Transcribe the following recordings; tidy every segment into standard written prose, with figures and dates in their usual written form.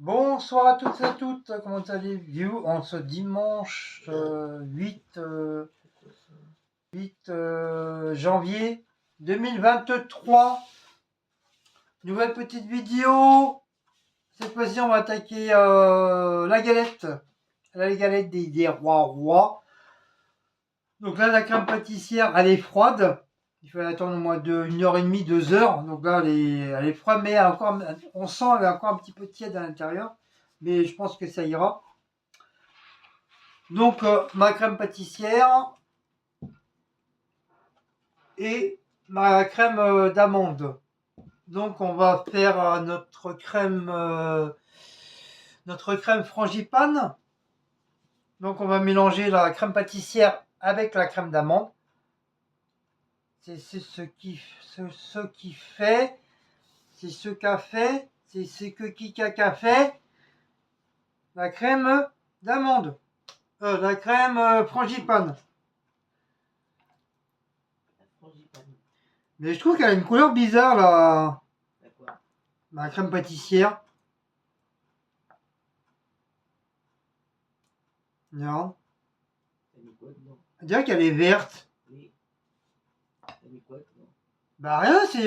Bonsoir à toutes et à toutes, comment allez-vous en ce dimanche 8 janvier 2023. Nouvelle petite vidéo. Cette fois-ci, on va attaquer la galette. La galette des rois. Donc là, la crème pâtissière, elle est froide. Il fallait attendre au moins une heure et demie, 2 heures. Donc là, elle est froide, mais on sent qu'elle est encore un petit peu tiède à l'intérieur. Mais je pense que ça ira. Donc ma crème pâtissière et ma crème d'amande. Donc on va faire notre crème frangipane. Donc on va mélanger la crème pâtissière avec la crème d'amande. C'est ce qui fait, c'est ce qu'a fait, c'est ce que qui a fait la crème d'amande, la crème frangipane. Mais je trouve qu'elle a une couleur bizarre là, la crème pâtissière. Non. On dirait qu'elle est verte. Oui. T'as mis quoi dedans? Bah rien, c'est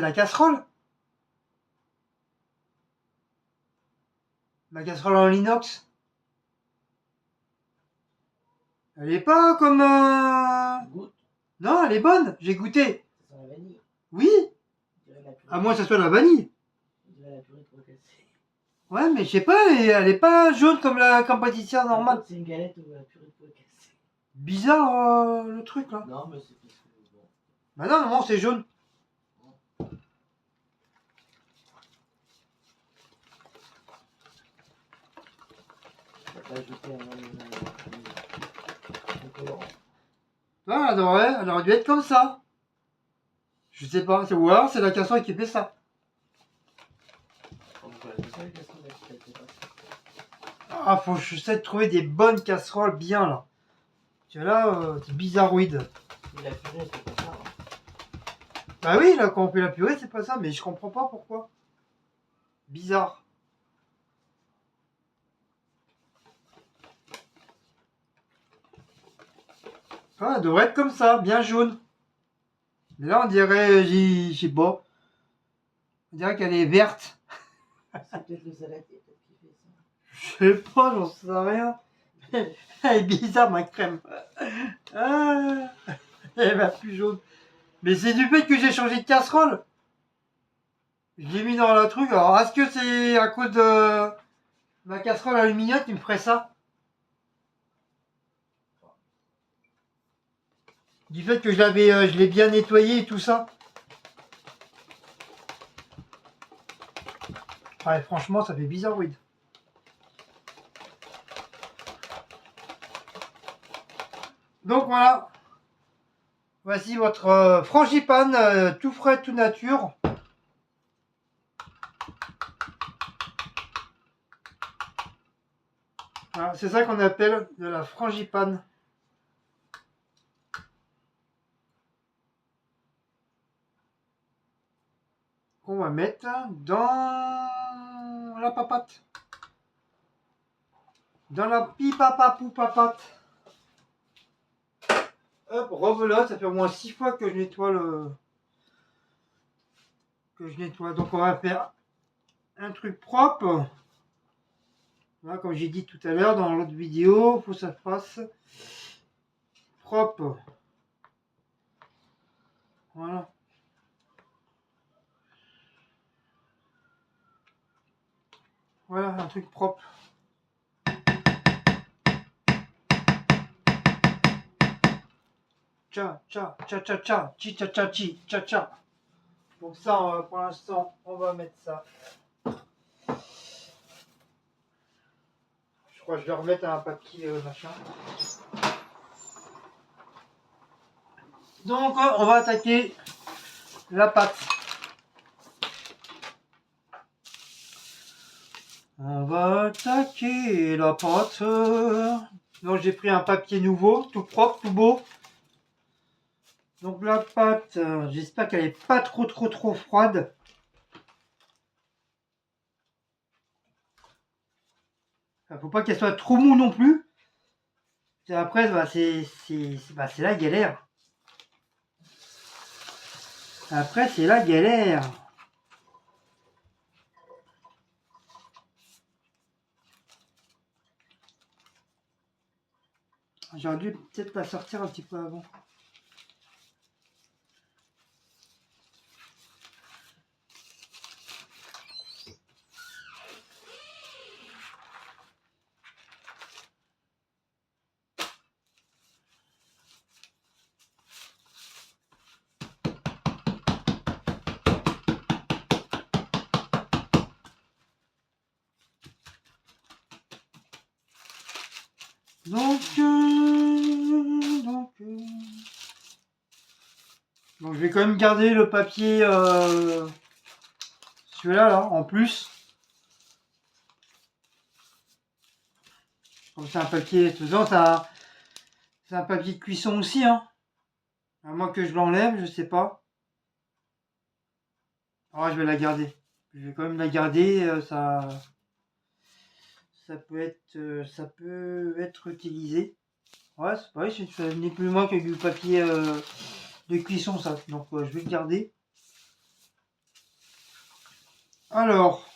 la casserole. La casserole en inox. Elle est pas comme... Goûte. Non, elle est bonne, j'ai goûté. Ça sent la vanille. Oui, On dirait la purée. à moins que ça soit de la vanille. On dirait la purée trop cassée. Ouais, mais je sais pas, elle est pas jaune comme la crème pâtissière normale. C'est une galette ou la purée trop cassée. Bizarre le truc là. Non, mais c'est parce que bon. Bah non, non, c'est jaune. T'as pas ajouté un colorant. Ah, elle aurait dû être comme ça. Je sais pas, ou alors c'est la casserole qui fait ça. Ah, faut que j'essaie de trouver des bonnes casseroles bien là. Tu vois là, c'est bizarroïde. Mais la purée, c'est pas ça. Bah oui, là quand on fait la purée, c'est pas ça, mais je comprends pas pourquoi. Bizarre. Ah, elle devrait être comme ça, bien jaune. Mais là, on dirait, je sais pas. On dirait qu'elle est verte. C'est peut-être le saladier qui fait ça. Je sais pas, j'en sais rien. Elle est bizarre, ma crème. Ah, elle va plus jaune. Mais c'est du fait que j'ai changé de casserole. Je l'ai mis dans le truc. Alors, est-ce que c'est à cause de ma casserole aluminium qui me ferait ça? Du fait que je l'ai bien nettoyé et tout ça. Ouais, franchement, ça fait bizarroïde. Donc voilà. Voici votre frangipane tout frais, tout nature. Voilà, c'est ça qu'on appelle de la frangipane. Qu'on va mettre dans la papate. Dans la pipapapou-papate. Hop, rebelote, ça fait au moins 6 fois que je nettoie Donc on va faire un truc propre. Voilà, comme j'ai dit tout à l'heure dans l'autre vidéo, il faut que ça fasse propre. Voilà. Voilà, un truc propre. Tcha, tcha, tcha, tcha, tcha, chi, tcha, tcha, chi, tcha, tcha. Donc ça, pour l'instant, on va mettre ça. Je crois que je vais remettre un papier machin. Donc, on va attaquer la pâte. On va attaquer la pâte. Donc j'ai pris un papier nouveau, tout propre, tout beau. Donc la pâte, j'espère qu'elle est pas trop froide. Faut pas qu'elle soit trop mou non plus. Et après, bah, c'est la galère. Après, c'est la galère. J'aurais dû peut-être la sortir un petit peu avant. Donc, je vais quand même garder le papier, celui-là, là, en plus. Comme c'est un papier, faisant, c'est un papier de cuisson aussi, hein. À moins que je l'enlève, je sais pas. Ah, je vais la garder. Je vais quand même la garder, ça peut être utilisé. Ouais, c'est pareil, ce n'est plus loin que du papier de cuisson, ça. Donc, je vais le garder. Alors,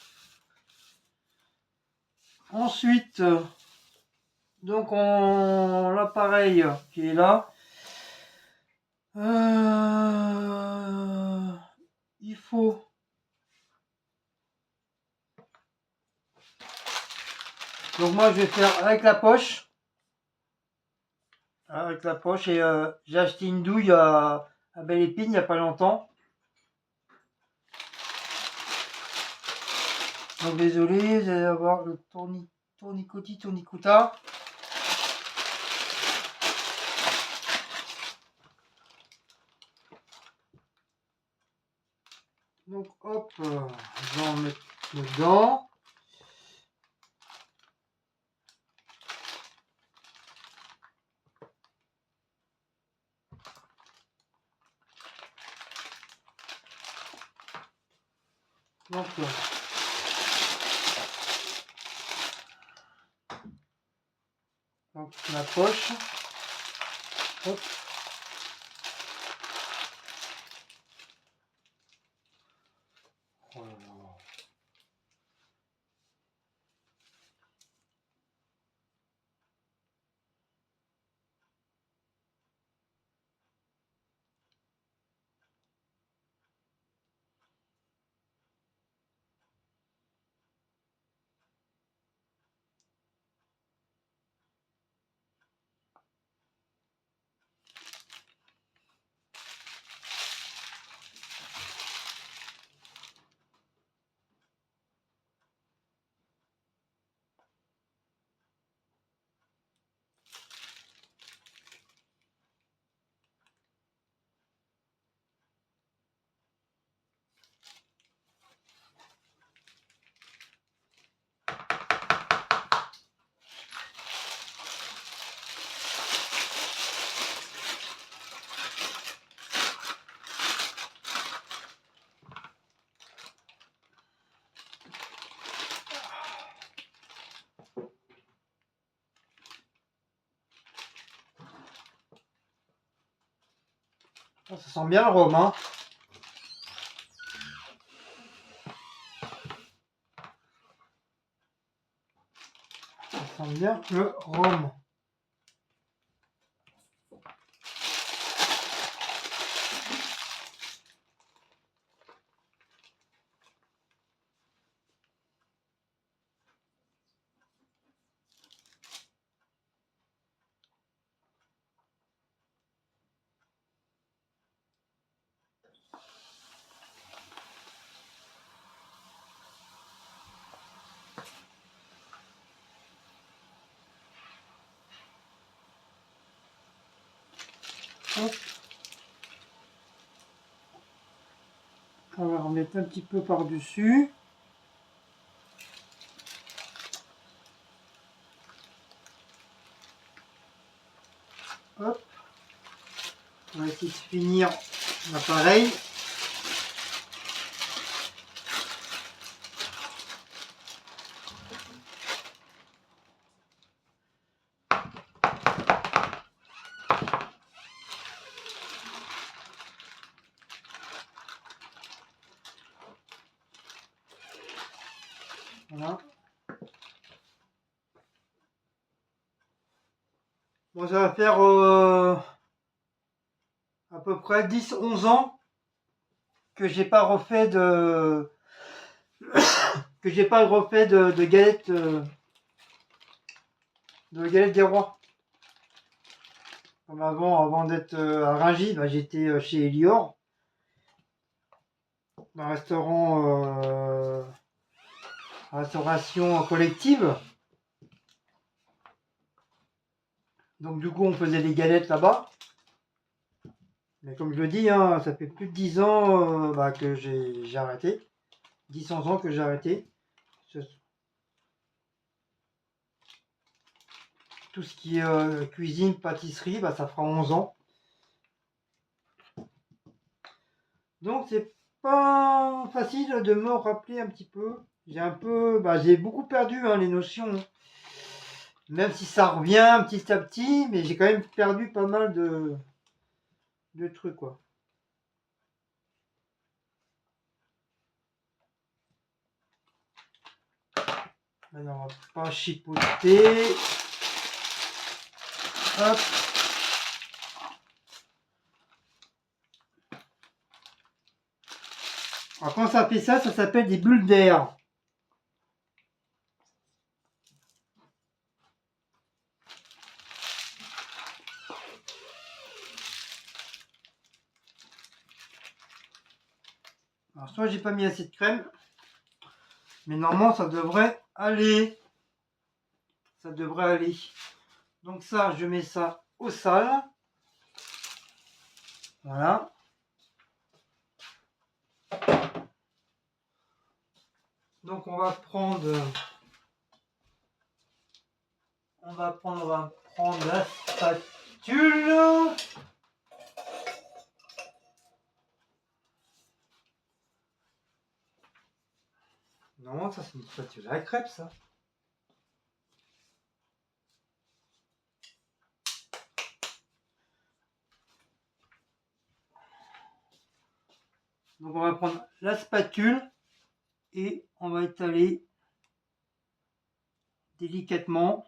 ensuite, donc l'appareil qui est là. Il faut donc moi je vais faire avec la poche. Avec la poche et j'ai acheté une douille à Belle Épine il n'y a pas longtemps. Donc désolé, vous allez avoir le tournicota. Donc hop, je vais en mettre dedans. Donc la poche. Hop. Oh là là. Ça sent bien le rhum, hein. Ça sent bien le rhum. Hop. On va remettre un petit peu par-dessus. Hop. On va essayer de finir l'appareil. Voilà. Bon, ça va faire à peu près 10-11 ans que j'ai pas refait de de galettes des rois. Comme avant d'être à Rungis, bah, j'étais chez Elior, un restaurant restauration collective. Donc du coup on faisait des galettes là-bas. Mais comme je le dis, hein, ça fait plus de 10 ans bah, que j'ai arrêté. 10-11 ans que j'ai arrêté. Tout ce qui est cuisine, pâtisserie, bah, ça fera 11 ans. Donc c'est pas facile de me rappeler un petit peu. J'ai beaucoup perdu hein, les notions. Même si ça revient petit à petit, mais j'ai quand même perdu pas mal de trucs quoi. Alors, on va pas chipoter. Hop. Alors quand ça fait ça, ça s'appelle des bulles d'air. Alors soit j'ai pas mis assez de crème, mais normalement ça devrait aller. Ça devrait aller. Donc ça, je mets ça au sale. Voilà. Donc on va prendre la spatule. Non, ça c'est une spatule à crêpes ça. Donc on va prendre la spatule et on va étaler délicatement.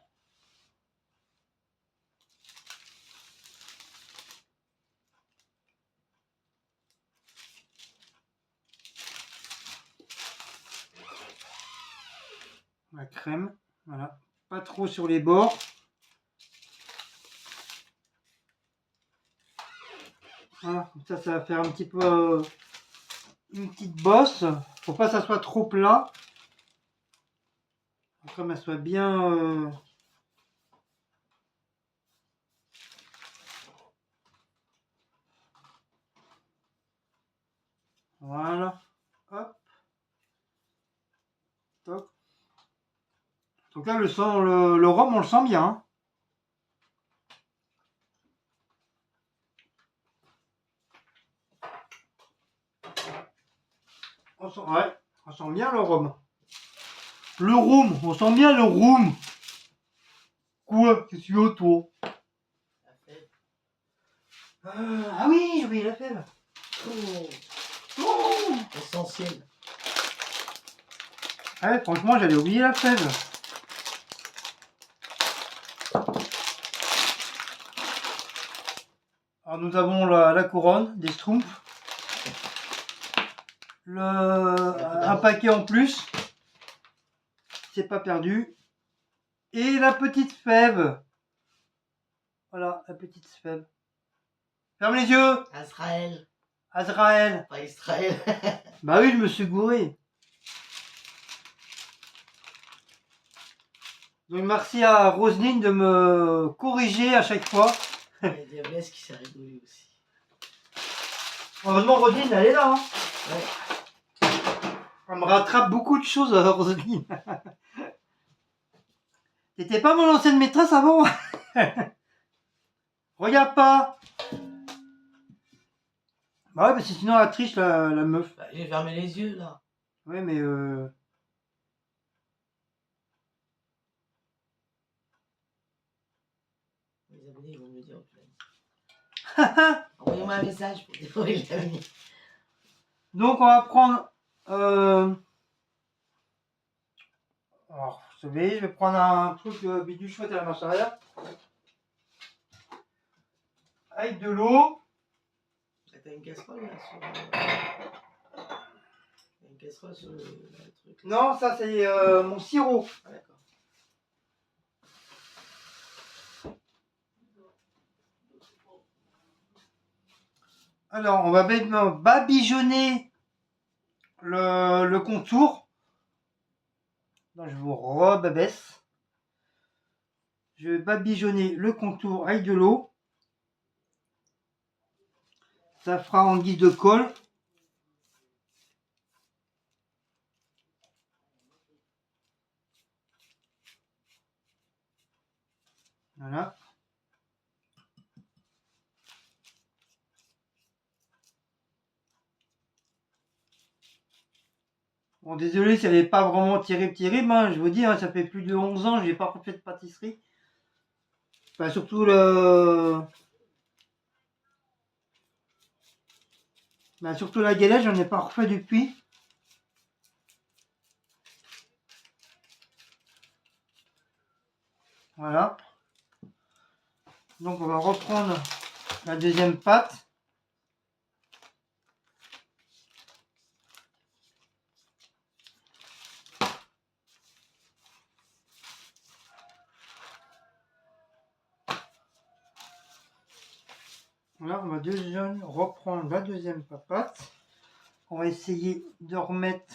La crème, voilà, pas trop sur les bords. Voilà, comme ça va faire un petit peu une petite bosse. Faut pas que ça soit trop plat. Comme elle soit bien voilà. Hop. Toc. Donc là le rhum on le sent bien. Hein. On sent bien le rhum. Le rhum, on sent bien le rhum. Quoi? Qu'est-ce que tu veux toi? Ah oui, j'ai oublié la fève. Oh, essentiel. Ouais, franchement, j'allais oublier la fève. Alors nous avons la couronne des Schtroumpfs. Un paquet en plus. C'est pas perdu. Et la petite fève. Voilà, la petite fève. Ferme les yeux. Azraël. Azraël. Pas Israël. Bah oui, je me suis gouré. Donc merci à Roselyne de me corriger à chaque fois. Il y a Diablesse qui s'est rigolé aussi. Heureusement Roselyne, elle est là. Hein. Ouais. Elle me rattrape beaucoup de choses, Roselyne. T'étais pas mon ancienne maîtresse avant. Regarde pas. Bah ouais, parce que sinon elle triche la meuf. Bah, j'ai fermé les yeux là. Ouais, mais Les abonnés ils vont me dire tu l'as dit. Envoyez-moi un message pour dire où il l'a mis. Donc on va prendre Alors, vous savez, je vais prendre un truc bidule chouette à la marche arrière. Avec de l'eau. T'as une casserole là sur T'as une casserole sur le truc. Non, ça c'est mon sirop. Ah, d'accord. Alors, on va badigeonner le contour. Donc, je vous rebaisse. Je vais badigeonner le contour avec de l'eau. Ça fera en guise de colle. Voilà. Bon, désolé si elle n'est pas vraiment terrible, hein. Je vous dis, hein, ça fait plus de 11 ans que je n'ai pas fait de pâtisserie. Enfin, surtout surtout la galette, j'en ai pas refait depuis. Voilà. Donc on va reprendre la deuxième pâte. Là, on va reprendre la deuxième pâte. On va essayer de remettre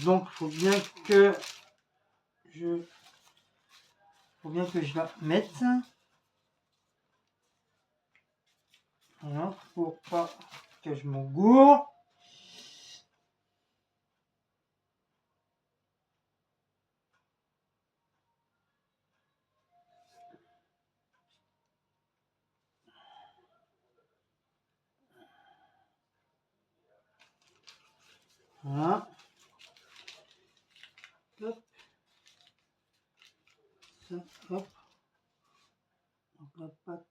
donc il faut bien que je la mette. Voilà, pour pas que je m'en gourre. Voilà. Hop. Ça, hop. Donc la pâte.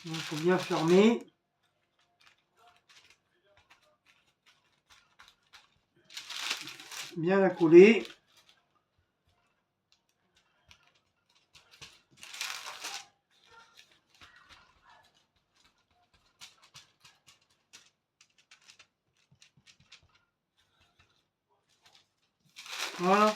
Il faut bien fermer. Bien la coller. Voilà.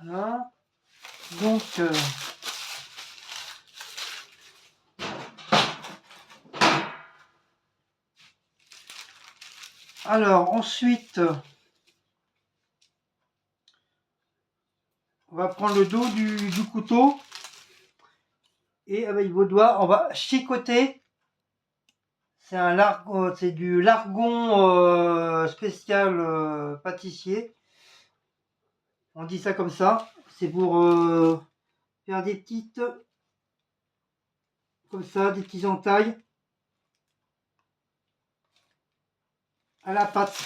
Voilà. Donc alors ensuite on va prendre le dos du couteau et avec vos doigts on va chicoter. C'est du largon spécial pâtissier. On dit ça comme ça. C'est pour faire des petites comme ça, des petits entailles à la pâte.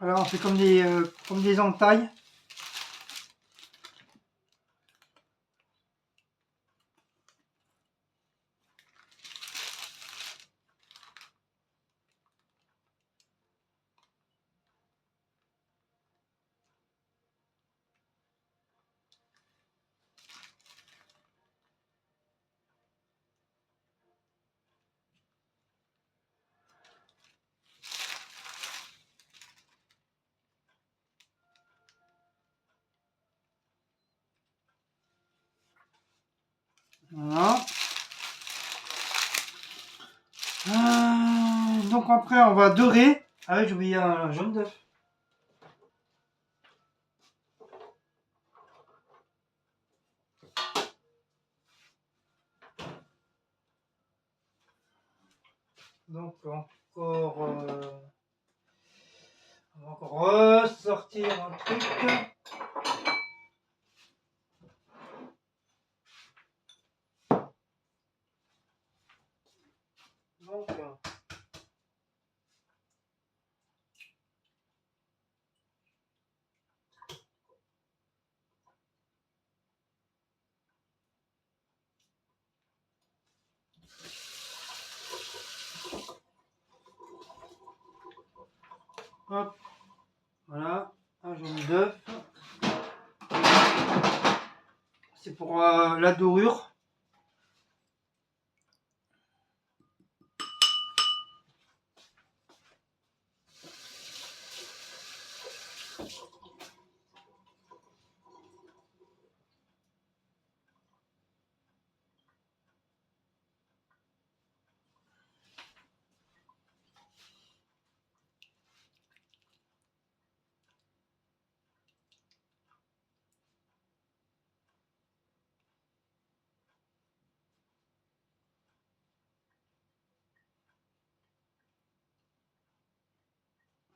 Voilà, on fait comme des entailles. Voilà. Donc après on va dorer. Ah oui, j'ai oublié un jaune d'œuf. Donc encore, on va encore ressortir un truc. Donc hop, voilà, un jaune d'œuf. C'est pour la dorure.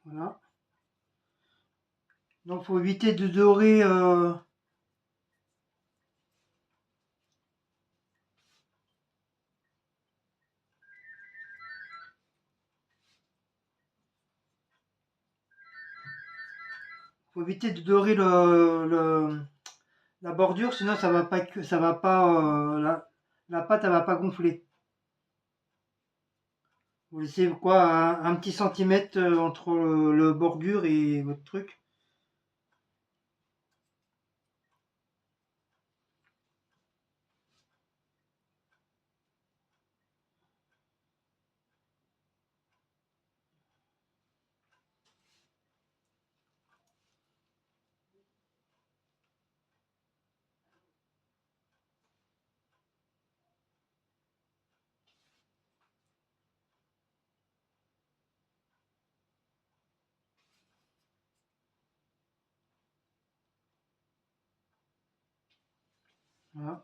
Voilà. Donc faut éviter de dorer. Faut éviter de dorer la bordure, sinon ça va pas, la pâte elle va pas gonfler. Vous laissez quoi, un petit centimètre entre le bordure et votre truc. Voilà.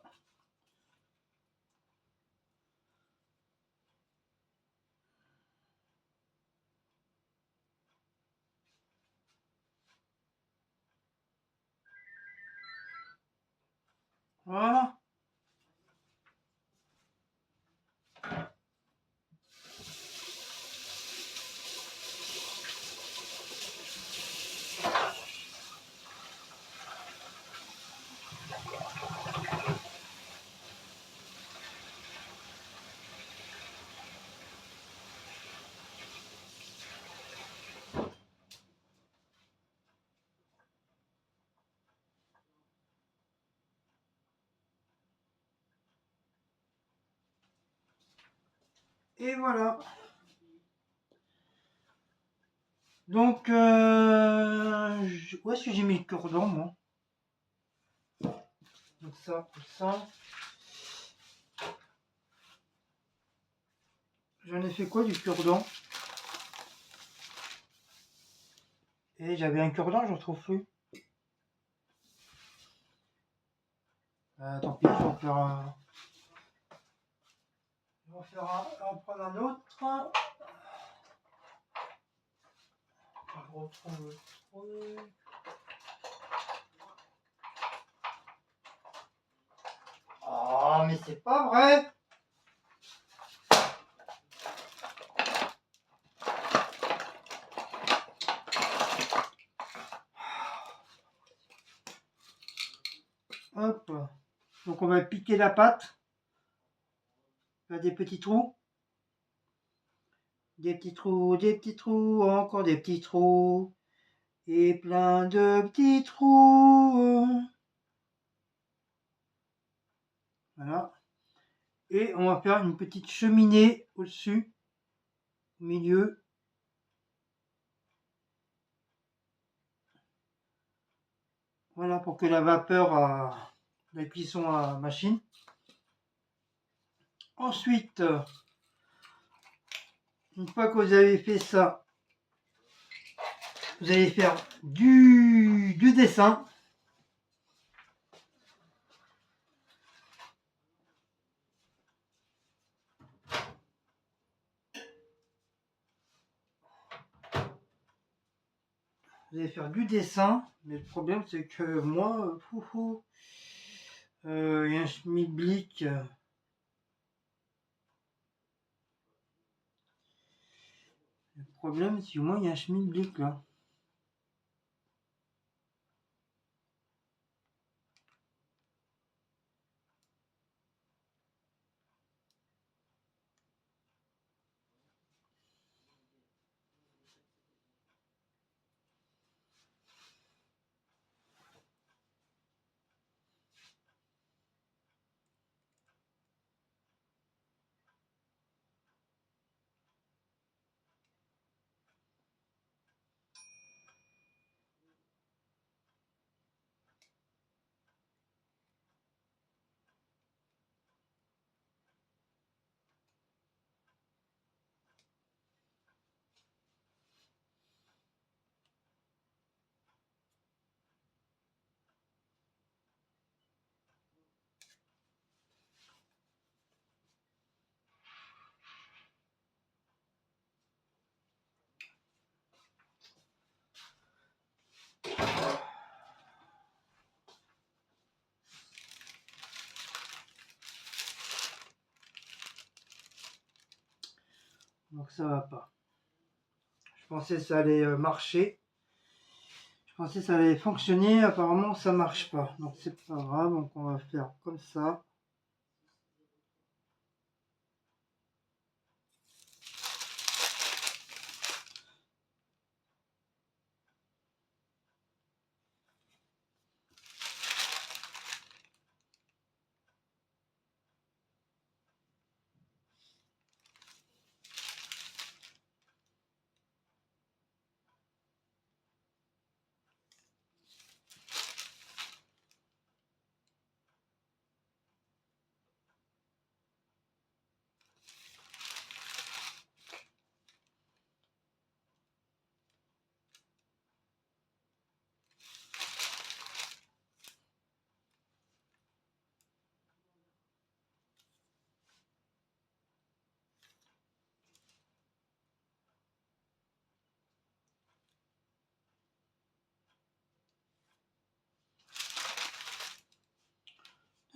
Voilà. Et voilà. Donc, où est-ce que j'ai mis le cure-dent, moi? Donc ça, ça. J'en ai fait quoi du cure-dent? Et j'avais un cure-dent, je ne retrouve plus. Tant pis, je vais en faire un. Je vais en prendre un autre. Je retrouve le truc. Oh, mais c'est pas vrai! Hop. Donc on va piquer la pâte. Faire des petits trous. Des petits trous, encore des petits trous. Et plein de petits trous. Voilà. Et on va faire une petite cheminée au-dessus, au milieu. Voilà, pour que la vapeur, la cuisson à machine. Ensuite, une fois que vous avez fait ça, vous allez faire du dessin. Vous allez faire du dessin, mais le problème c'est que moi, il y a un schmilblick. Le problème c'est que moi, il y a un schmilblick là. Donc ça va pas. Je pensais que ça allait marcher. Je pensais que ça allait fonctionner. Apparemment ça marche pas. Donc c'est pas grave. Donc on va faire comme ça.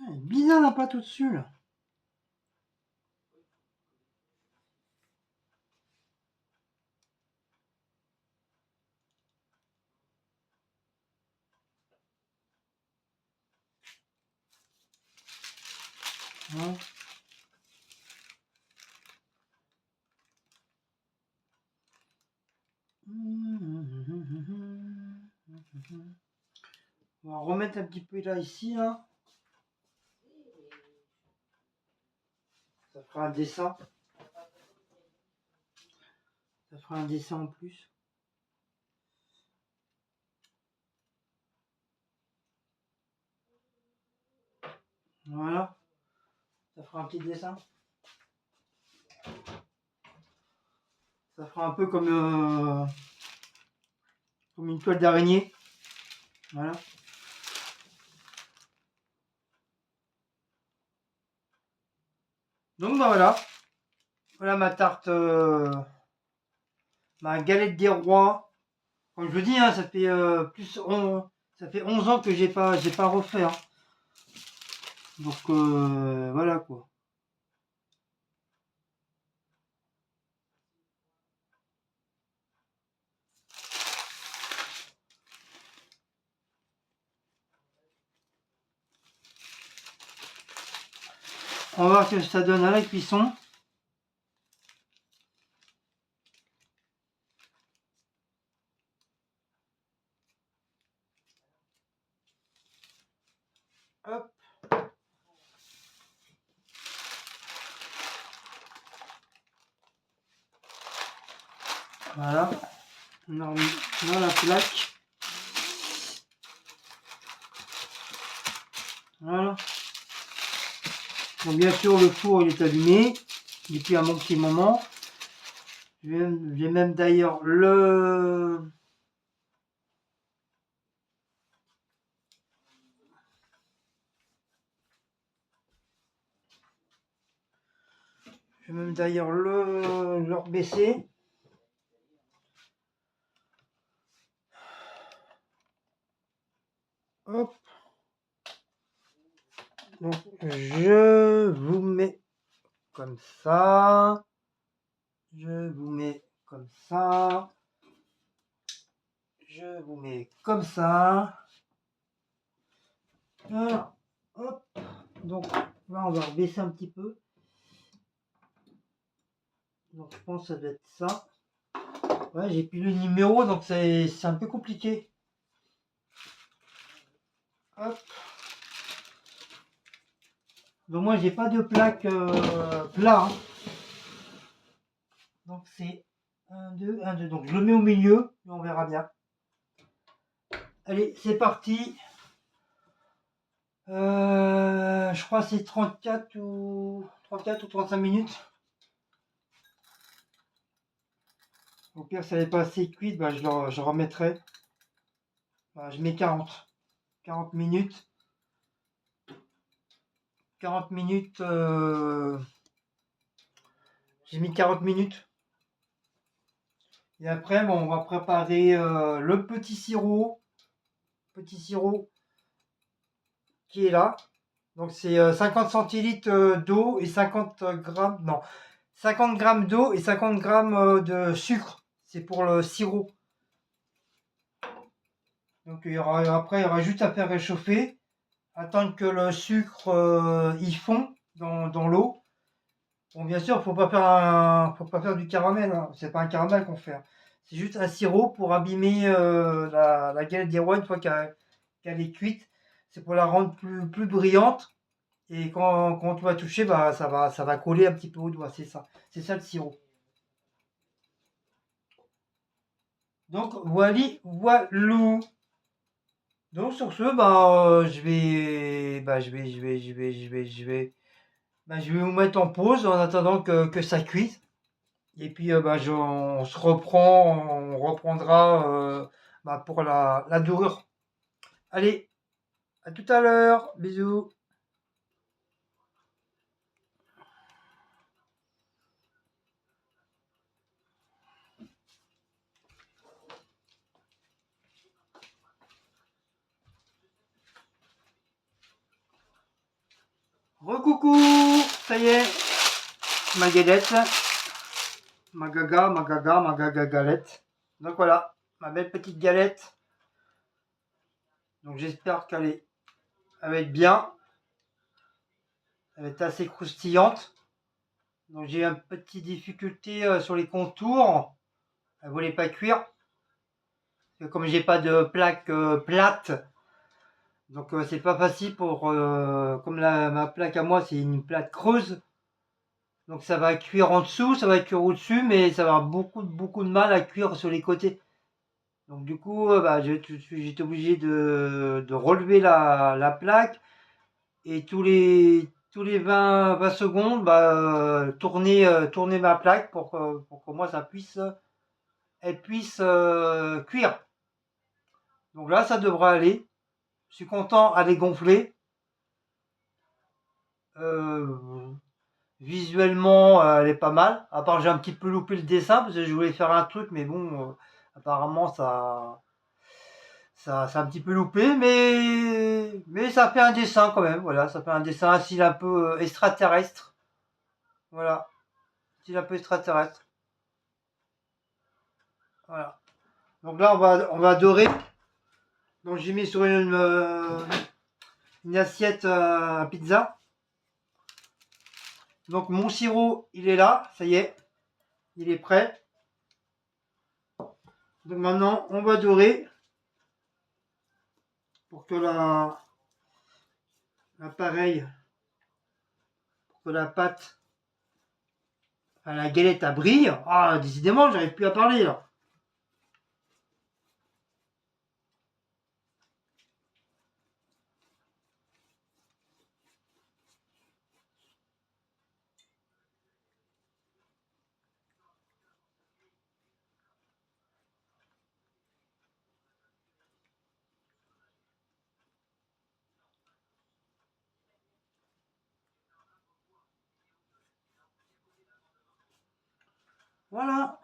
Elle est bizarre la pâte au-dessus là. Hein. On va remettre un petit peu là ici là. Ça fera un dessin. Ça fera un dessin en plus. Voilà. Ça fera un petit dessin. Ça fera un peu comme une toile d'araignée. Voilà. Donc bah voilà. Voilà ma tarte, ma galette des rois. Comme je vous dis, hein, ça fait ça fait 11 ans que j'ai pas refait. Hein. Donc voilà quoi. On va voir ce que ça donne à la cuisson. Hop. Voilà. On a remis dans la plaque. Voilà. Donc bien sûr le four il est allumé depuis un bon petit moment. J'ai même d'ailleurs le baisser. Hop. Donc je vous mets comme ça. Je vous mets comme ça. Je vous mets comme ça. Voilà. Hop. Donc là on va baisser un petit peu. Donc je pense que ça doit être ça. Ouais, j'ai plus le numéro donc c'est un peu compliqué. Hop. Donc moi j'ai pas de plaque plat. Hein. Donc c'est 1, 2, 1, 2. Donc je le mets au milieu et on verra bien. Allez, c'est parti. Je crois que c'est 34 ou 35 minutes. Au pire, si elle n'est pas assez cuite, bah, je remettrai. Bah, je mets 40. 40 minutes. 40 minutes. J'ai mis 40 minutes. Et après, bon, on va préparer le petit sirop. Petit sirop qui est là. Donc c'est 50 centilitres d'eau et 50 grammes. Non. 50 grammes d'eau et 50 grammes de sucre. C'est pour le sirop. Donc après, il y aura juste à faire réchauffer. Attendre que le sucre y fond dans l'eau. Bon, bien sûr, faut pas faire du caramel. Hein. C'est pas un caramel qu'on fait. Hein. C'est juste un sirop pour abîmer la galette des rois une fois qu'elle est cuite. C'est pour la rendre plus brillante. Et quand tu vas toucher, bah, ça va coller un petit peu au doigt. C'est ça. C'est ça le sirop. Donc, voilou. Donc, sur ce, je vais vous mettre en pause en attendant que ça cuise. Et puis, on reprendra pour la dorure. Allez, à tout à l'heure. Bisous. Recoucou, ça y est, ma galette, ma gaga galette. Donc voilà, ma belle petite galette. Donc j'espère qu'elle va être bien. Elle va être assez croustillante. Donc j'ai une petite difficulté sur les contours. Elle voulait pas cuire. Comme j'ai pas de plaque plate, donc c'est pas facile pour comme ma plaque à moi c'est une plaque creuse. Donc ça va cuire en dessous, ça va cuire au-dessus, mais ça va avoir beaucoup de mal à cuire sur les côtés. Donc du coup, j'étais obligé de relever la plaque et tous les 20 secondes, tourner ma plaque pour que moi elle puisse cuire. Donc là, ça devrait aller. Je suis content, elle est gonflée. Visuellement, elle est pas mal. À part, j'ai un petit peu loupé le dessin parce que je voulais faire un truc, mais bon, apparemment, ça c'est un petit peu loupé, mais ça fait un dessin quand même. Voilà, ça fait un dessin, un style un peu extraterrestre. Voilà, style un peu extraterrestre. Voilà. Donc là, on va dorer. Donc j'ai mis sur une assiette à pizza. Donc mon sirop, il est là, ça y est, il est prêt. Donc maintenant, on va dorer pour que l'appareil, pour que la pâte, enfin, la galette a brille. Ah, décidément, j'arrive plus à parler là. Voilà.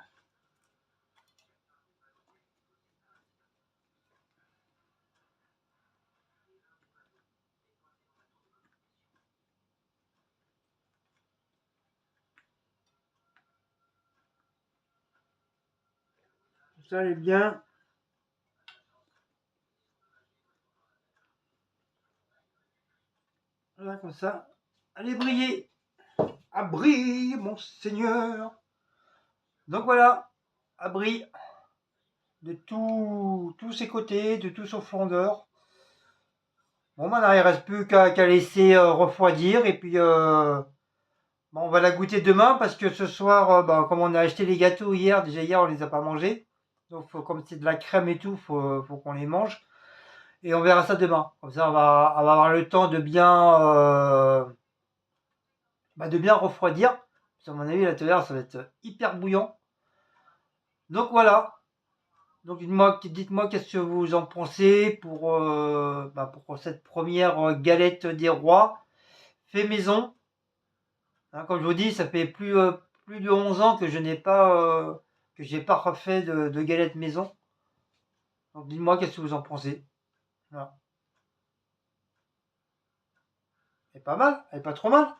Ça est bien. Voilà, comme ça. Allez briller. Ah, brille, mon Seigneur. Donc voilà, à brille de tous ses côtés, de tout son fondeur. Bon, maintenant, il ne reste plus qu'à laisser refroidir. Et puis, bon, on va la goûter demain parce que ce soir, comme on a acheté les gâteaux hier, déjà hier, on les a pas mangés. Donc, comme c'est de la crème et tout, faut qu'on les mange. Et on verra ça demain. Comme ça, on va avoir le temps de bien refroidir. Parce qu'à mon avis, la théière, ça va être hyper bouillant. Donc voilà. Donc dites-moi qu'est-ce que vous en pensez pour cette première galette des rois fait maison. Hein, comme je vous dis, ça fait plus de 11 ans que je n'ai pas que j'ai pas refait de galette maison. Donc dites-moi qu'est-ce que vous en pensez. Voilà. Elle est pas mal, elle est pas trop mal.